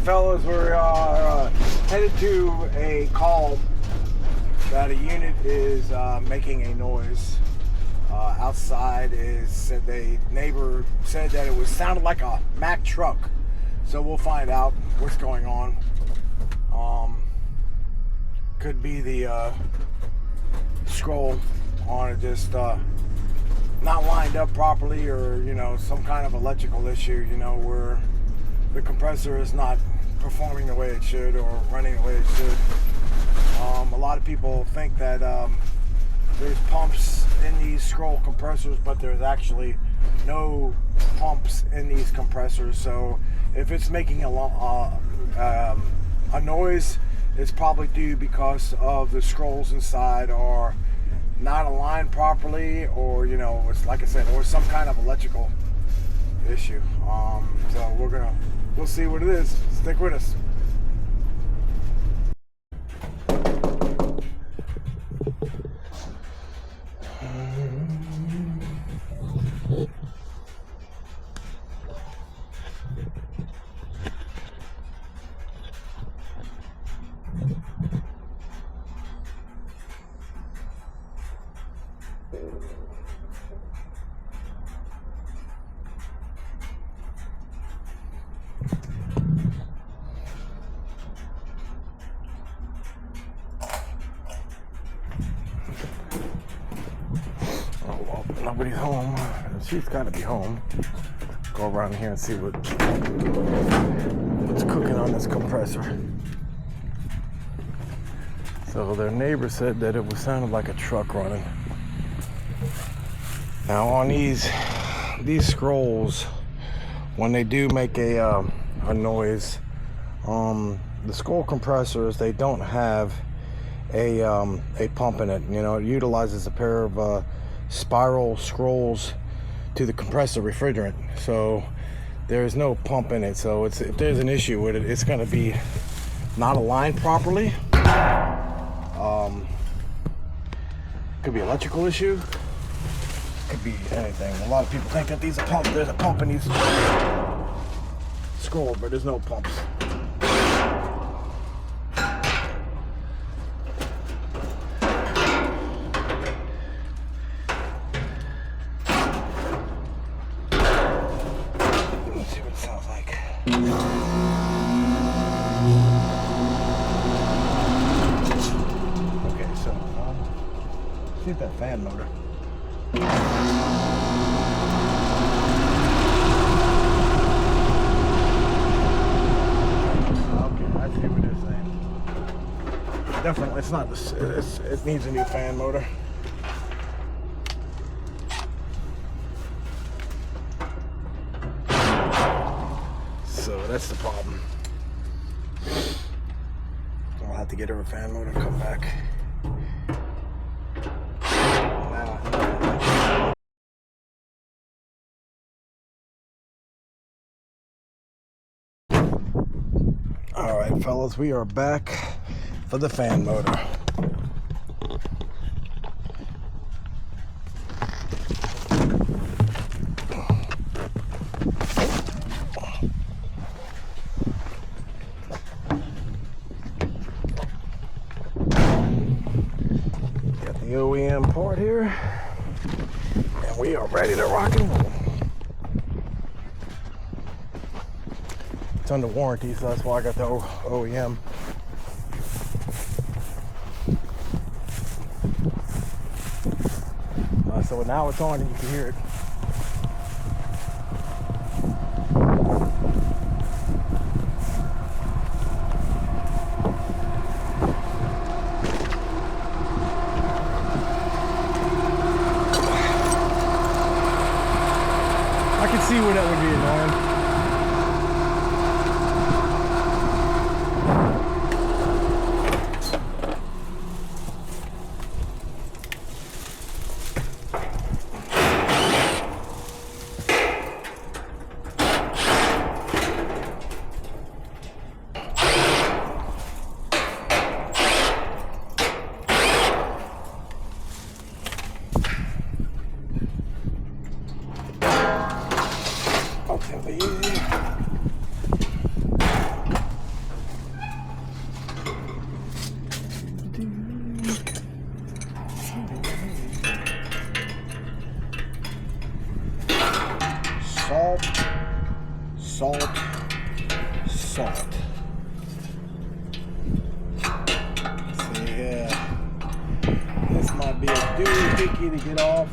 fellas, we're headed to a call that a unit is making a noise outside. Neighbor said that it sounded like a Mack truck, so we'll find out what's going on. Could be the scroll on it just not lined up properly, or some kind of electrical issue, where the compressor is not performing the way it should or running the way it should. A lot of people think that there's pumps in these scroll compressors, but there's actually no pumps in these compressors. So if it's making a noise, it's probably due because of the scrolls inside are not aligned properly, or it's like I said, or some kind of electrical issue. So we'll see what it is. Stick with us. Nobody's home. She's got to be home. Go around here and see what's cooking on this compressor. So their neighbor said that it sounded like a truck running. Now on these scrolls, when they do make a noise, the scroll compressors, they don't have a pump in it. It utilizes a pair of spiral scrolls to the compressor refrigerant, so there's no pump in it. So if there's an issue with it, it's going to be not aligned properly. Could be electrical issue, could be anything. A lot of people think that there's a pump in these scrolls, but there's no pumps. Okay, so see if that fan motor. Okay, I see what they're saying. Definitely, it's not this. It needs a new fan motor. So that's the problem. I'll have to get her a fan motor and come back. All right, fellas, we are back for the fan motor. Got the OEM part here, and we are ready to rock and roll. It's under warranty, so that's why I got the OEM. So now it's on and you can hear it. I can see where that would be annoying. doohickey to get off.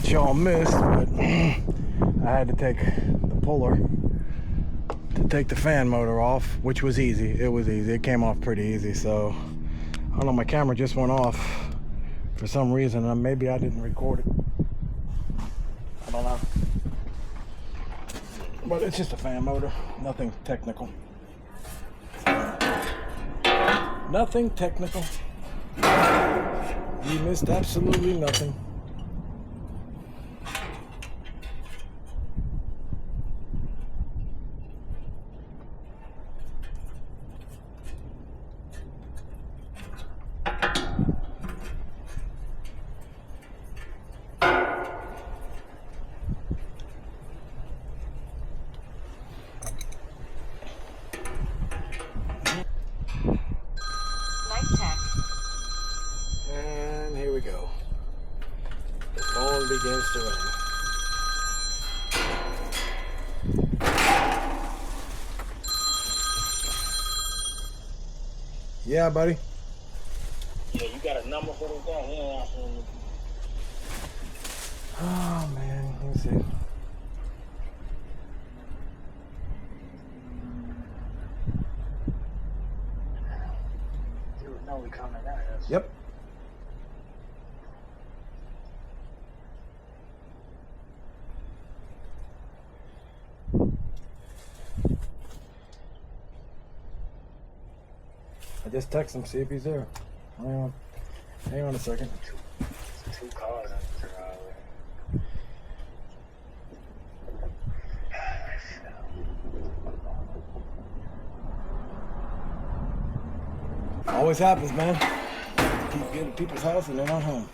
Y'all missed, but I had to take the puller to take the fan motor off, which was easy. It was easy. It came off pretty easy. So I don't know, my camera just went off for some reason, and maybe I didn't record it. I don't know, but it's just a fan motor, nothing technical. Nothing technical. You missed absolutely nothing. And here we go. The phone begins to ring. Yeah, buddy. Yeah, you got a number for this guy? Yeah. Oh man, let me see. You would know we coming out. Yep. I just text him, see if he's there. Hang on a second. Two cars on the driveway. Always happens, man. Keep getting to people's house and they're not home.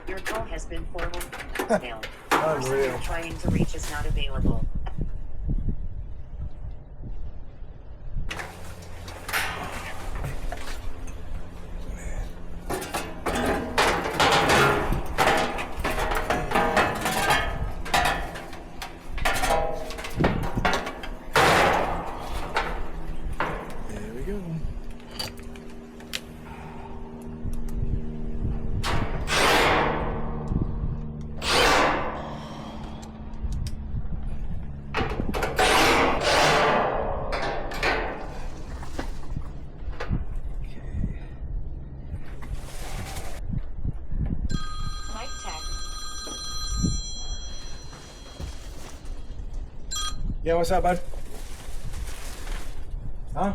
Your call has been forwarded to voicemail. The person Unreal. you're trying to reach is not available. There we go. Mike Tech. Yeah, what's up, bud? Huh?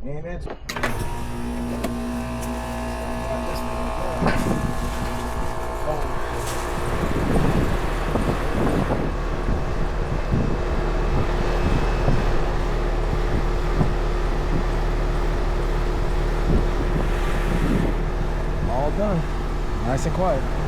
Ain't it? All done. Nice and quiet.